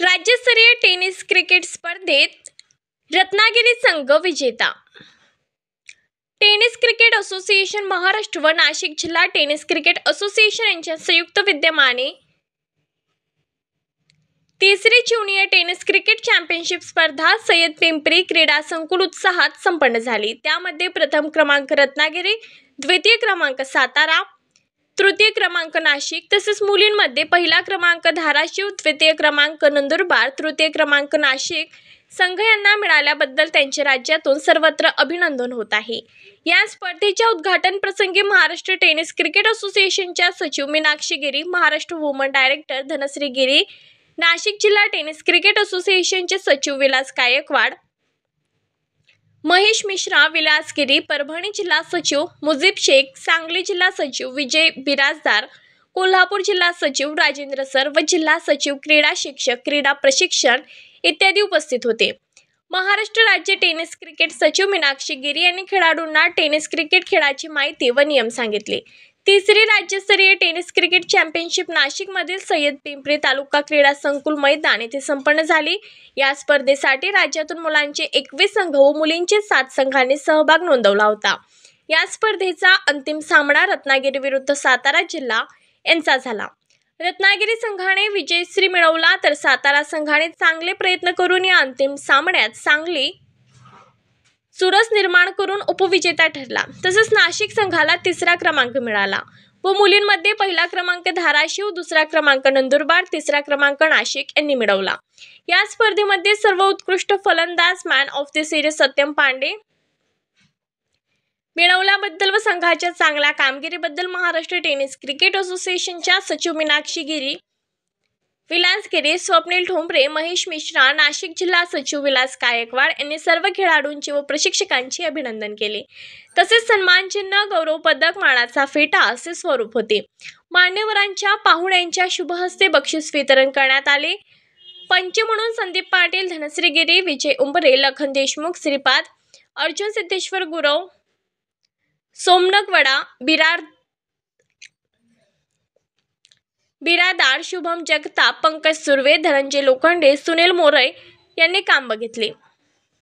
राज्यस्तरीय tennis cricket स्पर्धेत रत्नागिरी संघ विजेता। टेनिस क्रिकेट असोसिएशन महाराष्ट्र व नाशिक जिल्हा टेनिस क्रिकेट असोसिएशन यांच्या संयुक्त विद्यमाने तिसरी ज्युनियर टेनिस क्रिकेट चॅम्पियनशिप स्पर्धा सय्यद पिंपरी क्रीडा संकुल उत्साहात संपन्न झाली। त्यामध्ये प्रथम क्रमांक रत्नागिरी, द्वितीय क्रमांक सातारा, तृतीय क्रमांक नाशिक तसेच मुलींमध्ये पहिला क्रमांक धाराशिव, द्वितीय क्रमांक नंदुरबार, तृतीय क्रमांक नाशिक संघ यांना मिळाल्याबद्दल त्यांचे राज्यातून सर्वत्र अभिनंदन होत आहे। या स्पर्धेच्या उद्घाटन प्रसंगी महाराष्ट्र टेनिस क्रिकेट असोसिएशनच्या सचिव मीनाक्षी गिरी, महाराष्ट्र वुमन डायरेक्टर धनश्री गिरी, नाशिक जिल्हा टेनिस क्रिकेट असोसिएशनचे सचिव विलास गायकवाड, महेश मिश्रा, विलास गिरी, परभणी जिल्हा सचिव मुजीब शेख, सांगली जिल्हा सचिव विजय बिराजदार, कोल्हापूर जिल्हा सचिव राजेंद्र सर व जिल्हा सचिव क्रीडा शिक्षक, क्रीडा प्रशिक्षण इत्यादी उपस्थित होते। महाराष्ट्र राज्य टेनिस क्रिकेट सचिव मीनाक्षी गिरी यांनी खेळाडूंना टेनिस क्रिकेट खेळाची माहिती व नियम सांगितले। तिसरी राज्यस्तरीय टेनिस क्रिकेट चॅम्पियनशिप नाशिकमधील सय्यद पिंपरी तालुका क्रीडा संकुल मैदान येथे संपन्न झाली। या स्पर्धेसाठी राज्यातून मुलांचे 21 संघ व मुलींचे 7 संघांनी सहभाग नोंदवला होता। या स्पर्धेचा अंतिम सामना रत्नागिरी विरुद्ध सातारा जिल्हा यांचा झाला। रत्नागिरी संघाने विजयश्री मिळवला तर सातारा संघाने चांगले प्रयत्न करून या अंतिम सामन्यात चांगली चुरस निर्माण करून उपविजेता ठरला। तसेच नाशिक संघाला तिसरा क्रमांक मिळाला व मुलींमध्ये पहिला क्रमांक धाराशिव, दुसरा क्रमांक नंदुरबार, तिसरा क्रमांक नाशिक यांनी मिळवला। या स्पर्धेमध्ये सर्वोत्कृष्ट फलंदाज man of the series Satyam Pandey मिळवल्याबद्दल व संघाच्या चांगल्या कामगिरीबद्दल महाराष्ट्र टेनिस क्रिकेट असोसिएशनच्या सचिव मीनाक्षी गिरी, विलास गिरी, स्वप्नील ठोंबरे, महेश मिश्रा, नाशिक जिल्हा सचिव विलास गायकवाड यांनी सर्व खेळाडूंचे व प्रशिक्षकांचे अभिनंदन केले। तसेच सन्मानचिन्ह, गौरव पदक, मानाचा फेटा असे स्वरूप होते। मान्यवरांच्या पाहुण्यांच्या शुभहस्ते बक्षीस वितरण करण्यात आले। पंच म्हणून संदीप पाटील, धनश्री गिरी, विजय उंबरे, लखन देशमुख, श्रीपाद, अर्जुन सिद्धेश्वर गुरव, सोमनाथ वडा, बिरादार, शुभम जगताप, पंकज सुर्वे, धनंजय लोखंडे, सुनील मोरे यांनी काम बघितले।